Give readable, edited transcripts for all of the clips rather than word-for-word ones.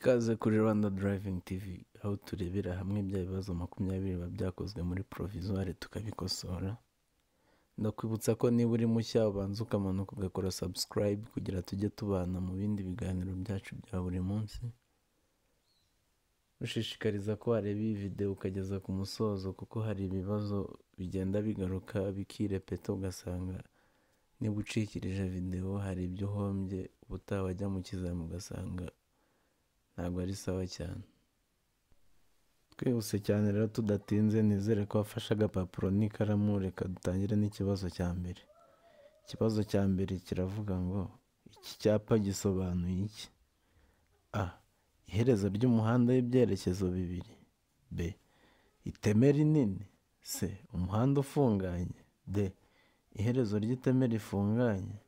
Ikaze kuri Rwanda Driving TV, aho turebera hamwe bya bibazo 20 biba byakozwe muri provisoire tukabikosora. Ndakwibutsa ko niba uri mushya ubanza ukamanuka ugakora subscribe kugira tujye tubana mu bindi biganiro byacu bya buri munsi. Ushishikariza ko wareba iyi video ukageza ku musozo kuko hari ibibazo bigenda bigaruka bikirepeta ugasanga niba ucikirije video hari ibyo uhombye ubutaha wajya mu kizami ugasanga ntabwo ari sawa cyane. Twihuse cyane rero tudatinze, nizere ko wafashe agapapuro n'ikaramu. Reka dutangire n'ikibazo cya mbere. Ikibazo cya mbere kiravuga ngo iki cyapa gisobanuye iki? A. Iherezo ry'umuhanda w'ibyerekezo bibiri. B. Iteme rinini. C. Umuhanda ufunganye. D. Iherezo ry'iteme rifunganye.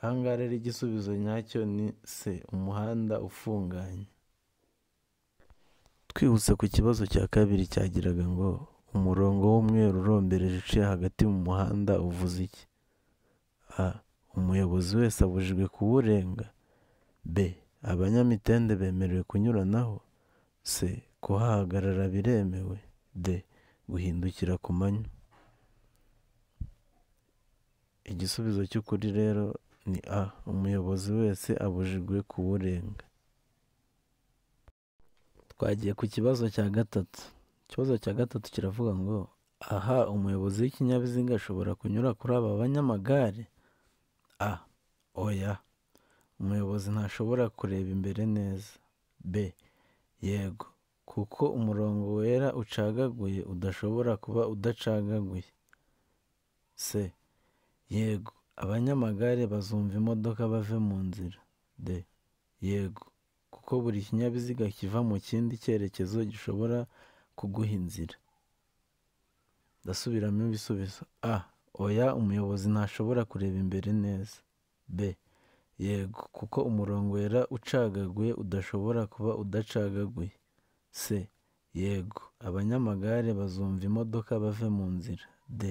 Ahangaha rero igisubizo nyacyo ni C. Umuhanda ufunganye. Twihuse ku kibazo cya kabiri cyagiraga ngo umurongo w'umweru urombereje uciye hagati mu muhanda uvuze iki? A. Umuyobozi wese abujijwe kuwurenga. B. Abanyamitende bemerewe kunyuranaho. C. Kuhahagarara biremewe. D. Guhindukira ku manywa. Igisubizo cy'ukuri rero ni A. Umuyobozi wese abujijwe kuwurenga. Twagiye ku kibazo cya gatatu. Ikibazo cya gatatu kiravuga ngo aha umuyobozi w'ikinyabiziga ashobora kunyura kuri aba banyamagare? A. Oya, umuyobozi ntashobora kureba imbere neza. B. Yego, kuko umurongo wera ucagaguye udashobora kuba udacagaguye. C. Yego, abanyamagare bazumva imodoka bave mu nzira. D. Yego, kuko buri kinyabiziga kiva mu kindi cyerekezo gishobora kuguha inzira. Ndasubiramo ibisubizo. A. Oya, umuyobozi ntashobora kureba imbere neza. B. Yego, kuko umurongo wera ucagaguye udashobora kuba udacagaguye. C. Yego, abanyamagare bazumva imodoka bave mu nzira. D.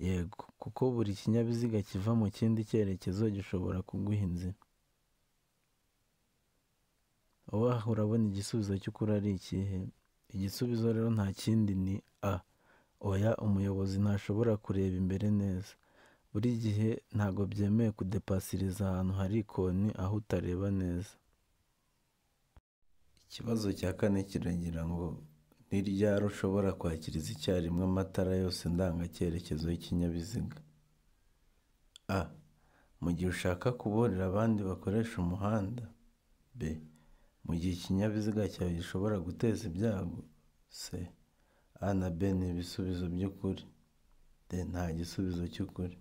Yego, kuko buri kinyabiziga kiva mu kindi cyerekezo gishobora kuguha inzira. Aho urabona igisubizo cy'ukuri ari ikihe? Igisubizo rero nta kindi ni A. Oya, umuyobozi ntashobora kureba imbere neza. Buri gihe ntabwo byemewe kudepasiriza ahantu hari ikoni aho utareba neza. Ikibazo cya kane kiragira ngo ni ryari ushobora kwakiriza icyarimwe amatara yose ndangacyerekezo y'ikinyabiziga? A. Mu gihe ushaka kuburira abandi bakoresha umuhanda. B. Mu gihe ikinyabiziga cyawe gishobora guteza ibyago. C. A na B ni ibisubizo by'ukuri. D. Nta gisubizo cy'ukuri.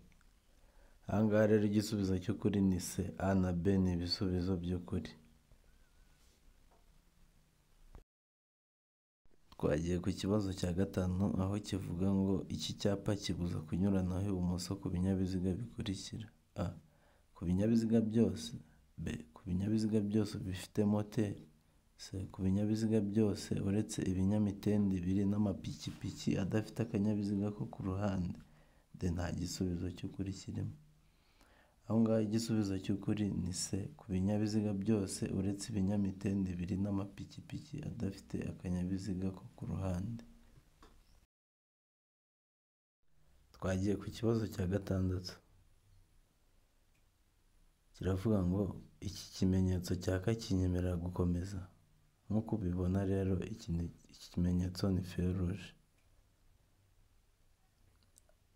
Ahangaha rero igisubizo cy'ukuri ni C. A na B ni ibisubizo by'ukuri. Twagiye ku kibazo cya gatanu, aho kivuga ngo iki cyapa kibuza kunyuranaho ibumoso ku binyabiziga bikurikira. A. Ku binyabiziga byose. B. Ku binyabiziga byose bifite moteri. C. Ku binyabiziga byose uretse ibinyamitende biri n'amapikipiki adafite akanyabiziga ko ku ruhande. D. Nta gisubizo cy'ukuri kirimo. Aho ngaho igisubizo cy'ukuri ni C. Ku binyabiziga byose uretse ibinyamitende biri n'amapikipiki adafite akanyabiziga ko ku ruhande. Twagiye ku kibazo cya gatandatu. Kiravuga ngo iki kimenyetso cyaka kinyemerera gukomeza. Nk'uko ubibona rero iki kimenyetso ni feruje.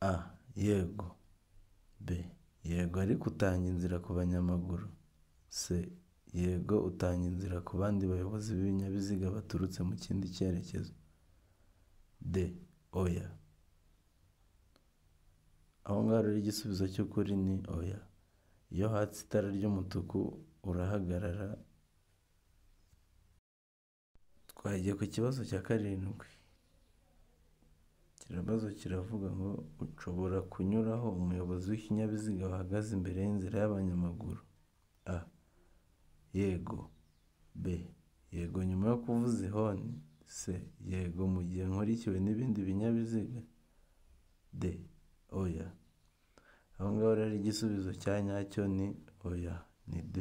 A. Yego. B. Yego ariko utanga inzira ku banyamaguru. C. Yego utanga inzira ku bandi bayobozi b'ibinyabiziga baturutse mu kindi cyerekezo. D. Oya. Aho ngaho rero igisubizo cy'ukuri ni oya. Iyo hatse itara ry'umutuku urahagarara. Twagiye ku kibazo cya karindwi. Ikibazo kiravuga ngo ushobora kunyuraho umuyobozi w'ikinyabiziga wahagaze imbere y'inzira y'abanyamaguru. A. Yego. B. Yego nyuma yo kuvuza ihoni. C. Yego mu gihe nkurikiwe n'ibindi binyabiziga. D. Oya. Aho ngaho rero igisubizo cya nyacyo ni oya, ni D.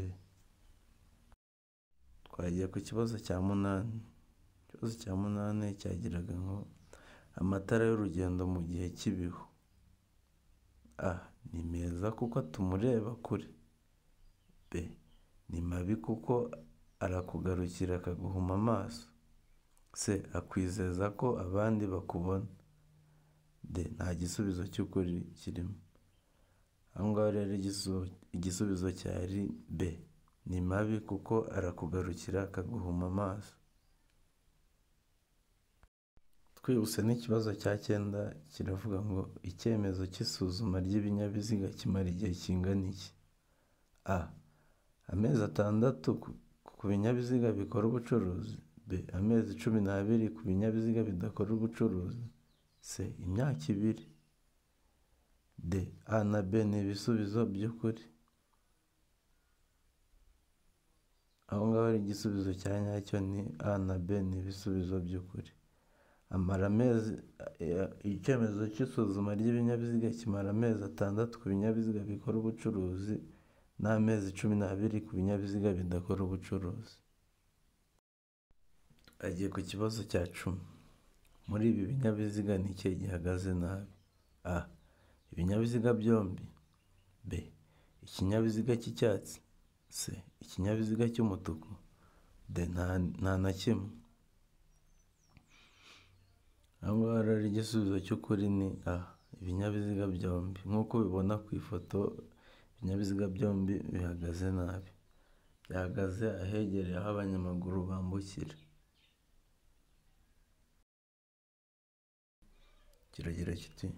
Twagiye ku kibazo cya munani. Ikibazo cya munani cyagiraga ngo amatara y'urugendo mu gihe cy'ibihu. A. Ni meza kuko atuma ureba kure. B. Ni mabi kuko arakugarukira akaguhuma amaso. C. Akwizeza ko abandi bakubona. D. Nta gisubizo cy'ukuri kirimo. Aho ngaho rero igisubizo cyari B. Ni mabi kuko arakugarukira akaguhuma amaso. Twihuse n'ikibazo cya 9 kiravuga ngo icyemezo cy'isuzuma ry'ibinyabiziga kimara igihe kingana iki? A. Amezi 6 ku binyabiziga bikora ubucuruzi. B. Amezi 12 ku binyabiziga bidakora ubucuruzi. C. Imyaka 2. D. A na B ni ibisubizo by'ukuri. Aho ngaho igisubizo cya nyacyo ni A na B ni ibisubizo by'ukuri. Icyemezo cy'isuzuma ry'ibinyabiziga kimara amezi 6 ku binyabiziga bikora ubucuruzi n'amezi 12 ku binyabiziga bidakora ubucuruzi. Agiye ku kibazo cya 10. Muri ibi binyabiziga ni ikihe gihagaze nabi? A. Ibinyabiziga byombi. B. Ikinyabiziga cy'icyatsi. C. Ikinyabiziga cy'umutuku. D. Nta na kimwe. Aho ngaho rero igisubizo cy'ukuri ni A. Ibinyabiziga byombi. Nk'uko ubibona ku ifoto, ibinyabiziga byombi bihagaze nabi. Byahagaze ahegereye aho abanyamaguru bambukira. Kiragira kiti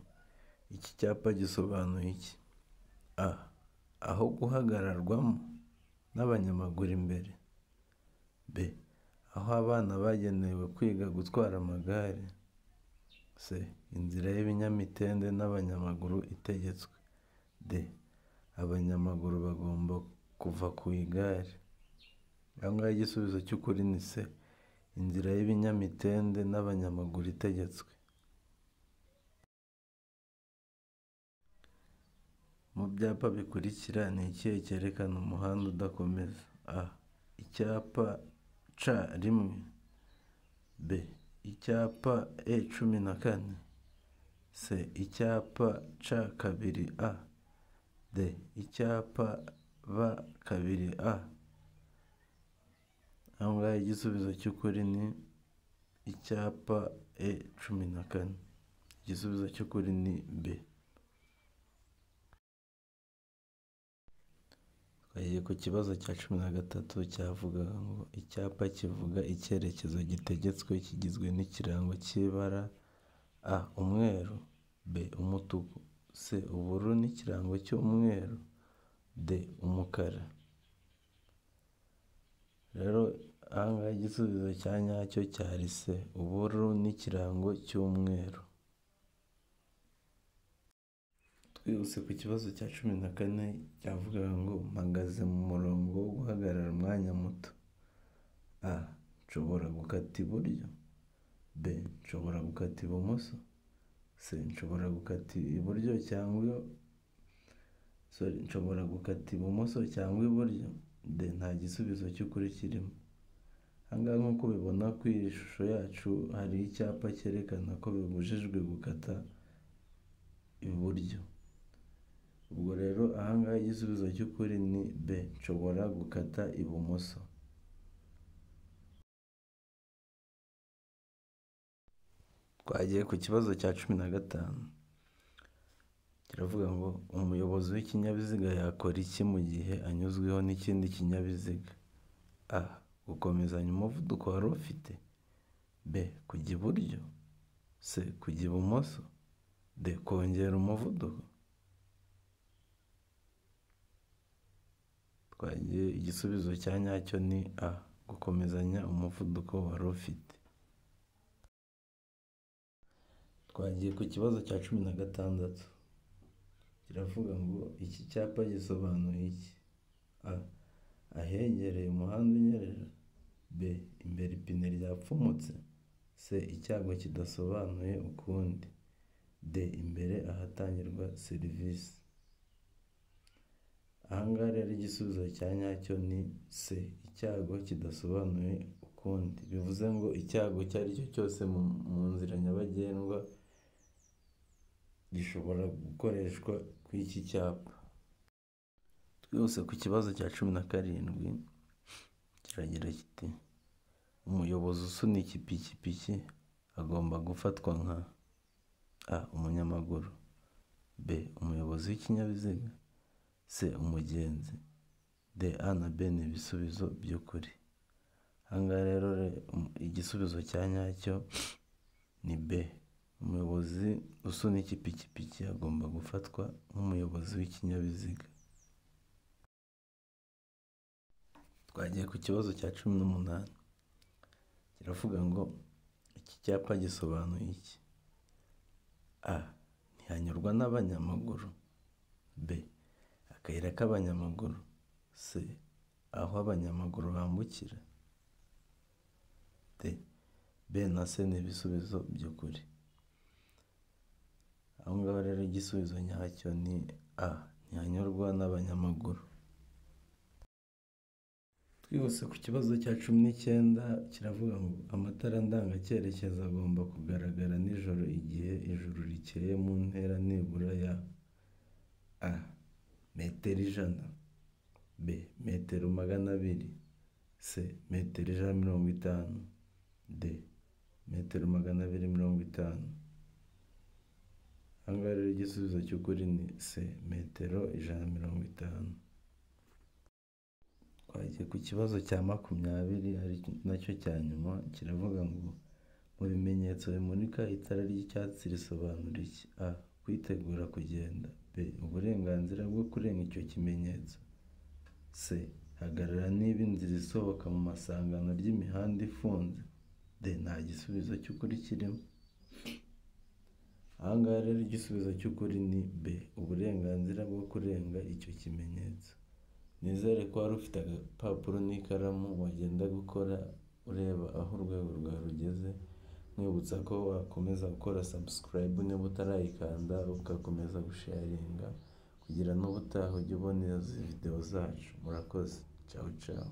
iki cyapa gisobanuye iki? A. Aho guhagararwamo n'abanyamaguru imbere. B. Aho abana bagenewe kwiga gutwara amagare. C. Inzira y'ibinyamitende n'abanyamaguru itegetswe. D. Abanyamaguru bagomba kuva ku igare. Aho ngaho igisubizo cy'ukuri ni C. Inzira y'ibinyamitende n'abanyamaguru itegetswe. Mu byapa bikurikira ni ikihe cyerekana umuhanda udakomeza? A. Icyapa C1. B. Icyapa E14. C. Icyapa C2A. D. Icyapa B2A. Aho ngaho igisubizo cy'ukuri ni icyapa E14. Igisubizo cy'ukuri ni B. Twagiye ku kibazo cya 13 cyavuga ngo icyapa kivuga icyerekezo gitegetswe kigizwe n'ikirango cy'ibara A. Umweru. B. Umutuku. C. Ubururu n'ikirango cy'umweru. D. Umukara. Rero aha ngaha igisubizo cya nyacyo cyari C. Ubururu n'ikirango cy'umweru. Twihuse ku kibazo cya 14 cyavuga ngo mpagaze mu murongo wo guhagarara umwanya muto. A. Nshobora gukata iburyo. B. Nshobora gukata ibumoso. C. Nshobora gukata iburyo nshobora gukata ibumoso cyangwa iburyo. D. Nta gisubizo cy'ukuri kirimo. Aha ngaha nk'uko ubibona ku iyi shusho yacu hari icyapa cyerekana ko bibujijwe gukata iburyo. Ubwo rero aha ngaha igisubizo cy'ukuri ni B. Nshobora gukata ibumoso. Twagiye ku kibazo cya 15. Kiravuga ngo umuyobozi w'ikinyabiziga yakora iki mu gihe anyuzweho n'ikindi kinyabiziga? A. Gukomezanya umuvuduko wari ufite. B. Kujya iburyo. C. Kujya ibumoso. D. Kongera umuvuduko. Twagiye igisubizo cya nyacyo ni A. Gukomezanya umuvuduko wari ufite. Twagiye ku kibazo cya 16. Kiravuga ngo iki cyapa gisobanuye iki? A. Ahegereye umuhanda unyerera. B. Imbere ipine ryapfumutse. C. Icyago kidasobanuye ukundi. D. Imbere ahatangirwa serivisi. ahangaha rero igisubizo cya nyacyo ni C, icyago kidasobanuye ukundi. Bivuze ngo icyago icyo ari cyo cyose mu nzira nyabagendwa gishobora gukoreshwa ku iki cyapa. Twihuse ku kibazo cya 17 kiragira kiti umuyobozi usunika ipikipiki agomba gufatwa nka A, umunyamaguru, B, umuyobozi w'ikinyabiziga, C, umugenzi, D, A na B ni ibisubizo by'ukuri. Ahangaha rero igisubizo cya nyacyo ni B, umuyobozi usunika ipikipiki agomba gufatwa nk'umuyobozi w'ikinyabiziga. Twagiye ku kibazo cya 18 kiravuga ngo iki cyapa gisobanuye iki? A, ntihanyurwa n'abanyamaguru, B, akayira k'abanyamaguru, C, aho abanyamaguru bambukira, D, B na C ni ibisubizo by'ukuri. Aho ngaho rero igisubizo nyacyo ni A, ntihanyurwa n'abanyamaguru. Twihuse ku kibazo cya 19 kiravuga ngo amatara ndangacyerekezo agomba kugaragara nijoro igihe ijuru rikeye mu ntera nibura ya A, metero 100, B, metero 200, C, metero 150, D, metero 250. Ahangaha rero igisubizo cy'ukuri ni C, metero 150. Twagiye ku kibazo cya 20 ari nacyo cya nyuma kiravuga ngo mu bimenyetso bimurika itara ry'icyatsi risobanura iki? A, kwitegura kugenda, B, uburenganzira bwo kurenga icyo kimenyetso, C, hagarara niba inzira isohoka mu masangano ry'imihanda ifunze, D, nta gisubizo cy'ukuri kirimo. Ahangaha rero igisubizo cy'ukuri ni B, uburenganzira bwo kurenga icyo kimenyetso. Nizere ko wari ufite agapapuro n'ikaramu wagenda gukora ureba aho urwego rwawe rugeze, mwibutsa ko wakomeza gukora subscribe niba utarayikanda, ugakomeza gusharinga kugira n'ubutaha ujye ubona izi video zacu. Murakoze, ciao ciao.